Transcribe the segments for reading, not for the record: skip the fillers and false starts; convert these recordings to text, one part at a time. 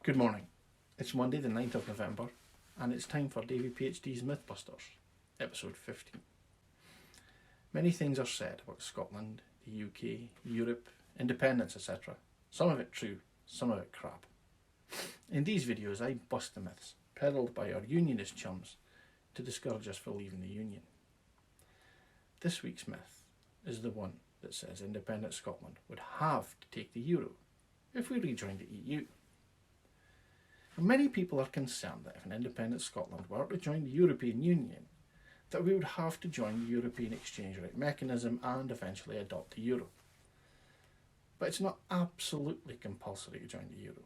Good morning. It's Monday the 9th of November and it's time for DaviePHD's Mythbusters, episode 15. Many things are said about Scotland, the UK, Europe, independence, etc. Some of it true, some of it crap. In these videos I bust the myths, peddled by our unionist chums to discourage us from leaving the Union. This week's myth is the one that says independent Scotland would have to take the euro if we rejoined the EU. Many people are concerned that if an independent Scotland were to join the European Union, that we would have to join the European exchange rate mechanism and eventually adopt the euro. But it's not absolutely compulsory to join the euro.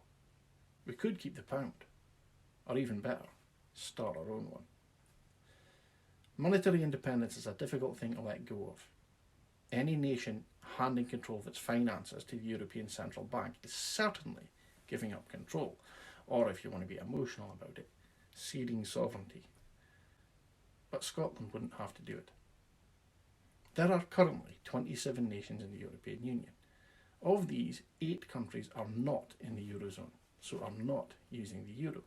We could keep the pound, or even better, start our own one. Monetary independence is a difficult thing to let go of. Any nation handing control of its finances to the European Central Bank is certainly giving up control, or if you want to be emotional about it, ceding sovereignty. But Scotland wouldn't have to do it. There are currently 27 nations in the European Union. Of these, 8 countries are not in the Eurozone, so are not using the euro.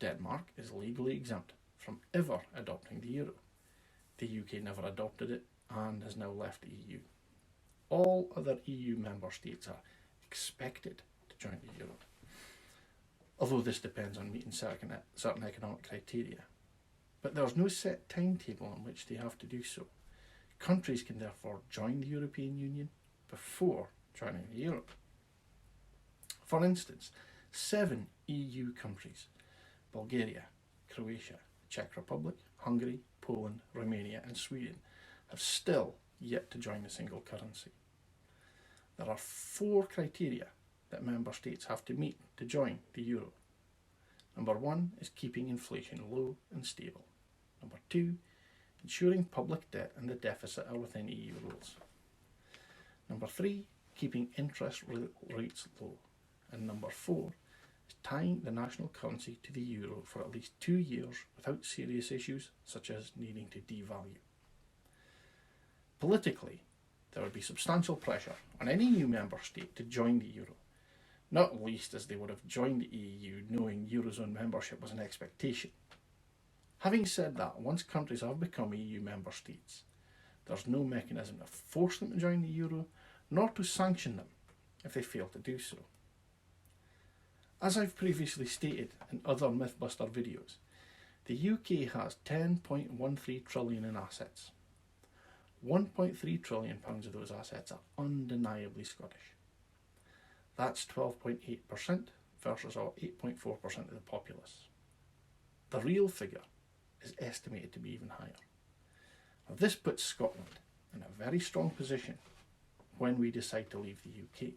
Denmark is legally exempt from ever adopting the euro. The UK never adopted it and has now left the EU. All other EU member states are expected to join the euro, although this depends on meeting certain economic criteria. But there's no set timetable on which they have to do so. Countries can therefore join the European Union before joining the euro. For instance, 7 EU countries, Bulgaria, Croatia, Czech Republic, Hungary, Poland, Romania and Sweden, have still yet to join the single currency. There are 4 criteria that member states have to meet to join the euro. Number 1 is keeping inflation low and stable. Number 2, ensuring public debt and the deficit are within EU rules. Number 3, keeping interest rates low. And number 4 is tying the national currency to the euro for at least 2 years without serious issues such as needing to devalue. Politically, there would be substantial pressure on any new member state to join the euro, not least as they would have joined the EU knowing Eurozone membership was an expectation. Having said that, once countries have become EU member states, there's no mechanism to force them to join the euro, nor to sanction them if they fail to do so. As I've previously stated in other Mythbuster videos, the UK has £10.13 trillion in assets. £1.3 trillion of those assets are undeniably Scottish. That's 12.8% versus our 8.4% of the populace. The real figure is estimated to be even higher. Now, this puts Scotland in a very strong position when we decide to leave the UK.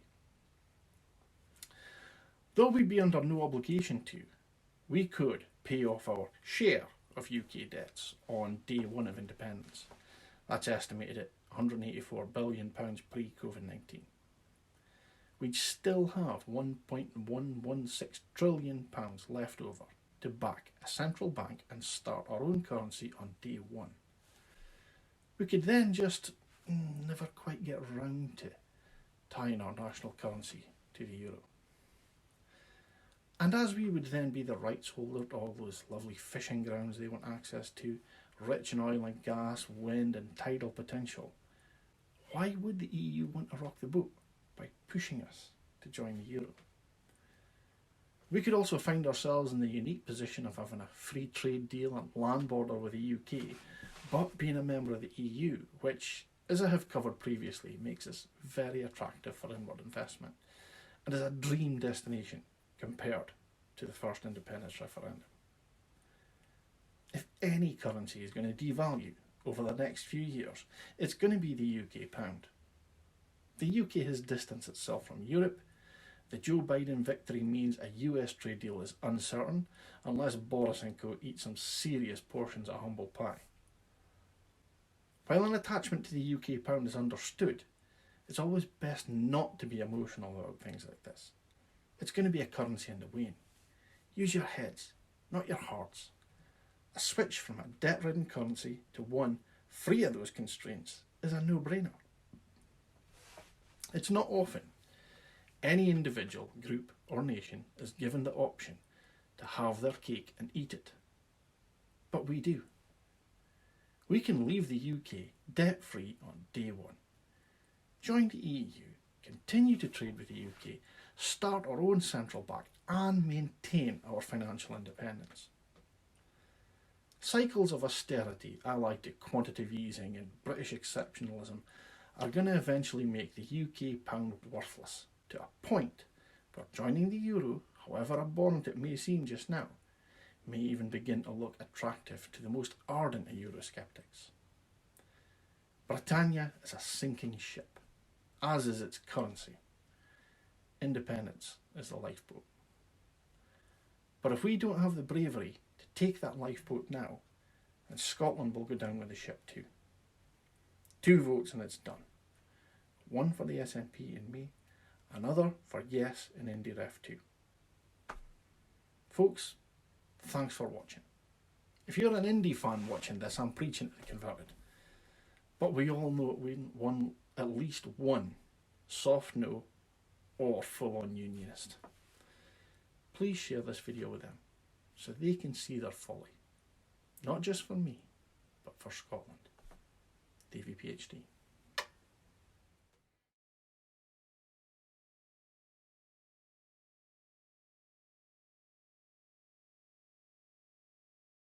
Though we'd be under no obligation to, we could pay off our share of UK debts on day 1 of independence. That's estimated at £184 billion pre-COVID-19. We'd still have £1.116 trillion left over to back a central bank and start our own currency on day 1. We could then just never quite get round to tying our national currency to the euro. And as we would then be the rights holder to all those lovely fishing grounds they want access to, rich in oil and gas, wind and tidal potential, why would the EU want to rock the boat by pushing us to join the euro? We could also find ourselves in the unique position of having a free trade deal and land border with the UK, but being a member of the EU, which, as I have covered previously, makes us very attractive for inward investment and is a dream destination compared to the first independence referendum. If any currency is going to devalue over the next few years, it's going to be the UK pound. The UK has distanced itself from Europe. The Joe Biden victory means a US trade deal is uncertain unless Boris & Co eat some serious portions of humble pie. While an attachment to the UK pound is understood, it's always best not to be emotional about things like this. It's going to be a currency in the wane. Use your heads, not your hearts. A switch from a debt-ridden currency to one free of those constraints is a no-brainer. It's not often any individual, group or nation is given the option to have their cake and eat it. But we do. We can leave the UK debt-free on day one. Join the EU, continue to trade with the UK, start our own central bank and maintain our financial independence. Cycles of austerity allied to quantitative easing and British exceptionalism are going to eventually make the UK pound worthless, to a point where joining the euro, however abhorrent it may seem just now, may even begin to look attractive to the most ardent of Eurosceptics. Britannia is a sinking ship, as is its currency. Independence is the lifeboat. But if we don't have the bravery to take that lifeboat now, then Scotland will go down with the ship too. 2 votes and it's done. One for the SNP in May, another for yes in Indy Ref 2. Folks, thanks for watching. If you're an Indy fan watching this, I'm preaching to the converted. But we all know we won at least one soft no or full-on unionist. Please share this video with them so they can see their folly. Not just for me, but for Scotland. DaviePHD.